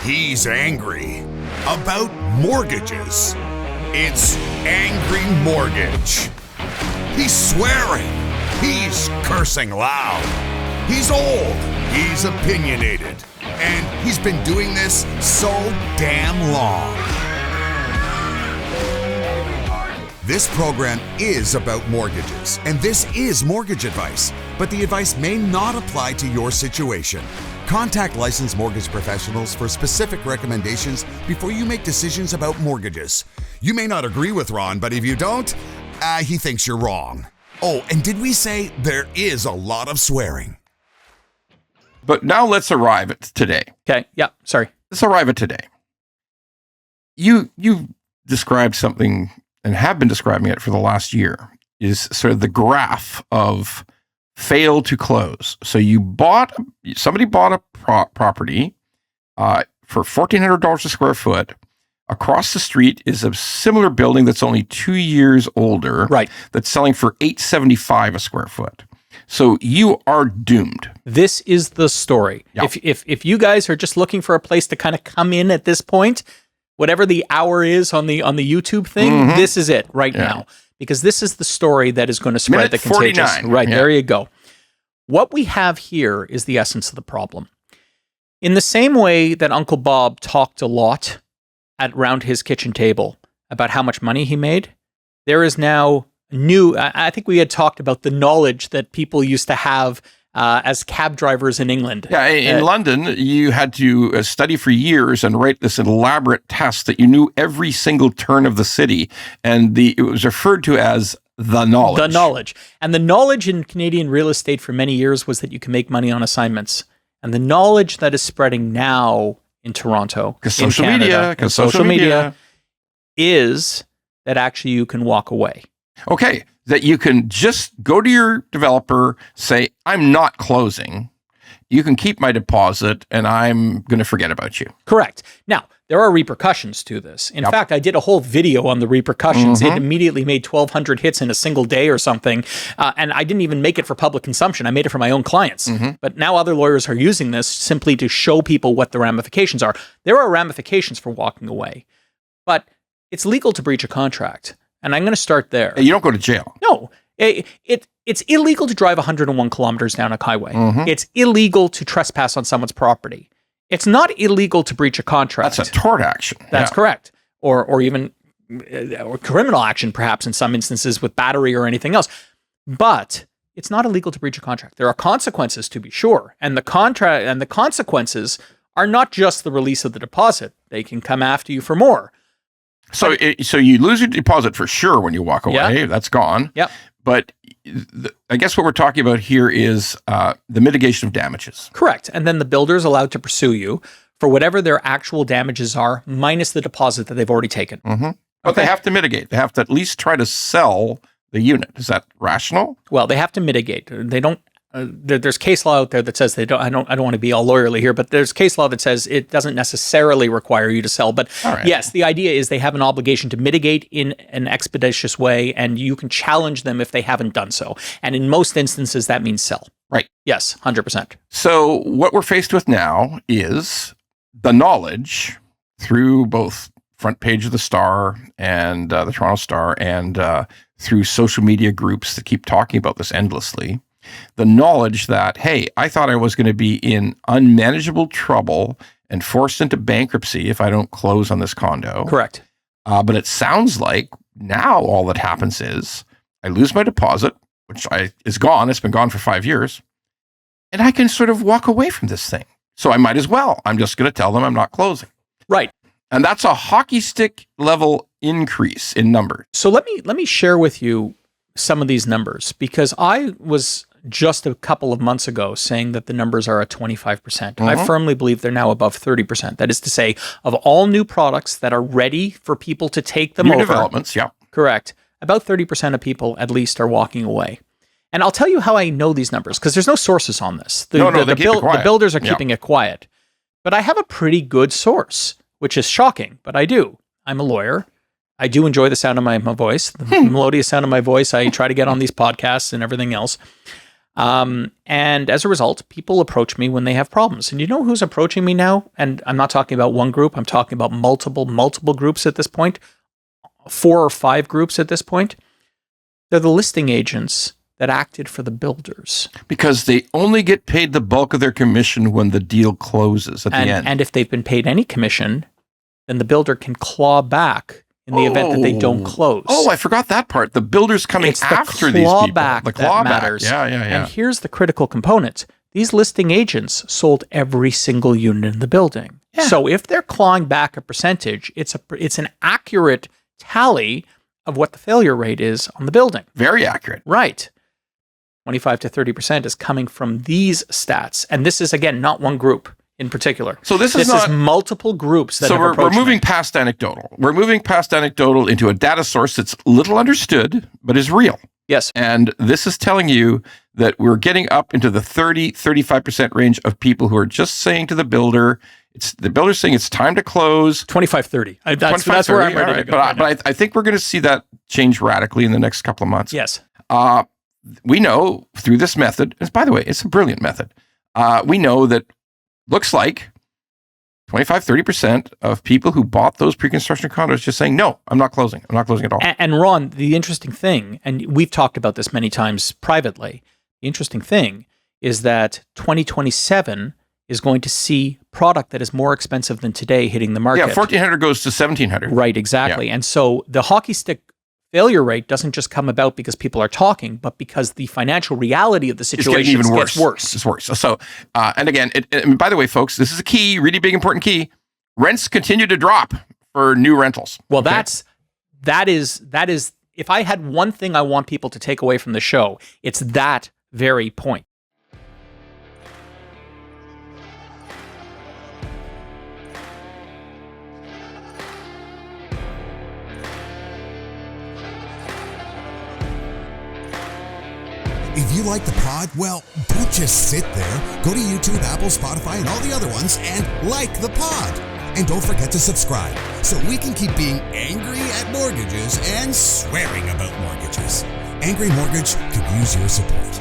He's angry about mortgages. It's Angry Mortgage. He's swearing. He's cursing loud. He's old. He's opinionated. And he's been doing this so damn long. This program is about mortgages, and this is mortgage advice, but the advice may not apply to your situation. Contact licensed mortgage professionals for specific recommendations before you make decisions about mortgages. You may not agree with Ron, but if you don't, he thinks you're wrong. Oh, and did we say there is a lot of swearing? But now let's arrive at today. Okay, yeah, sorry. Let's arrive at today. You described something, and have been describing it for the last year, is sort of the graph of fail to close. So somebody bought a property for $1,400 a square foot. Across the street is a similar building that's only 2 years older. Right. That's selling for $875 a square foot. So you are doomed. This is the story. Yep. If you guys are just looking for a place to kind of come in at this point, whatever the hour is on the YouTube thing, this is it right now. Because this is the story that is going to spread the contagious. 49. Right, there you go. What we have here is the essence of the problem. In the same way that Uncle Bob talked a lot around his kitchen table about how much money he made, there is now I think we had talked about the knowledge that people used to have as cab drivers in England. Yeah, in London, you had to study for years and write this elaborate test that you knew every single turn of the city, and it was referred to as the knowledge. The knowledge. And the knowledge in Canadian real estate for many years was that you can make money on assignments. And the knowledge that is spreading now in Toronto, because social media is that actually you can walk away. Okay, that you can just go to your developer, say, I'm not closing. You can keep my deposit, and I'm going to forget about you. Correct. Now, there are repercussions to this. In fact, I did a whole video on the repercussions. It immediately made 1,200 hits in a single day or something, and I didn't even make it for public consumption. I made it for my own clients. But now other lawyers are using this simply to show people what the ramifications are. There are ramifications for walking away, but it's legal to breach a contract. And I'm going to start there. You don't go to jail. No. It's illegal to drive 101 kilometers down a highway. It's illegal to trespass on someone's property. It's not illegal to breach a contract. That's a tort action. That's correct. Or even or criminal action, perhaps, in some instances with battery or anything else. But it's not illegal to breach a contract. There are consequences, to be sure. And the consequences are not just the release of the deposit. They can come after you for more. So you lose your deposit for sure when you walk away. Yeah. That's gone. Yep. But I guess what we're talking about here is the mitigation of damages. Correct. And then the builder is allowed to pursue you for whatever their actual damages are, minus the deposit that they've already taken. But they have to mitigate. They have to at least try to sell the unit. Is that rational? Well, they have to mitigate. They don't. There's case law out there that says they don't. I don't want to be all lawyerly here, but there's case law that says it doesn't necessarily require you to sell. But yes, the idea is they have an obligation to mitigate in an expeditious way, and you can challenge them if they haven't done so. And in most instances, that means sell. Right. Yes, 100%. So what we're faced with now is the knowledge through both front page of the Star and the Toronto Star, and through social media groups that keep talking about this endlessly. The knowledge that, hey, I thought I was going to be in unmanageable trouble and forced into bankruptcy if I don't close on this condo. Correct. But it sounds like now all that happens is I lose my deposit, which is gone. It's been gone for 5 years. And I can sort of walk away from this thing. So I might as well. I'm just going to tell them I'm not closing. Right. And that's a hockey stick level increase in numbers. So let me share with you some of these numbers, because I was just a couple of months ago saying that the numbers are at 25%. I firmly believe they're now above 30%. That is to say, of all new products that are ready for people to take them over. New developments, yeah. Correct. About 30% of people at least are walking away. And I'll tell you how I know these numbers, because there's no sources on this. The builders are keeping it quiet. But I have a pretty good source, which is shocking, but I do. I'm a lawyer. I do enjoy the sound of my voice, the melodious sound of my voice. I try to get on these podcasts and everything else. And as a result, people approach me when they have problems. And you know who's approaching me now? And I'm not talking about one group. I'm talking about multiple groups at this point, 4 or 5 groups at this point. They're the listing agents that acted for the builders. Because they only get paid the bulk of their commission when the deal closes at the end. And if they've been paid any commission, then the builder can claw back in the event that they don't close. Oh, I forgot that part. The builder's coming after these people. The clawback matters. Yeah. And here's the critical component. These listing agents sold every single unit in the building. Yeah. So if they're clawing back a percentage, it's an accurate tally of what the failure rate is on the building. Very accurate. Right. 25 to 30% is coming from these stats. And this is, again, not one group in particular. So this is multiple groups that have we're moving past anecdotal. We're moving past anecdotal into a data source that's little understood, but is real. Yes. And this is telling you that we're getting up into the 35% range of people who are just saying to the builder, the builder's saying it's time to close. 25, 30. That's where I'm ready to go. But I think we're going to see that change radically in the next couple of months. Yes. We know through this method, and by the way, it's a brilliant method. We know that looks like 25, 30% of people who bought those pre-construction condos just saying, no, I'm not closing. I'm not closing at all. And Ron, the interesting thing, and we've talked about this many times privately, the interesting thing is that 2027 is going to see product that is more expensive than today hitting the market. Yeah, 1,400 goes to 1,700. Right, exactly. Yeah. And so the hockey stick failure rate doesn't just come about because people are talking, but because the financial reality of the situation gets worse. It's worse. So, and again, and by the way, folks, this is a key, really big, important key. Rents continue to drop for new rentals. Well, that is, if I had one thing I want people to take away from the show, it's that very point. If you like the pod, well, don't just sit there. Go to YouTube, Apple, Spotify, and all the other ones and like the pod. And don't forget to subscribe so we can keep being angry at mortgages and swearing about mortgages. Angry Mortgage could use your support.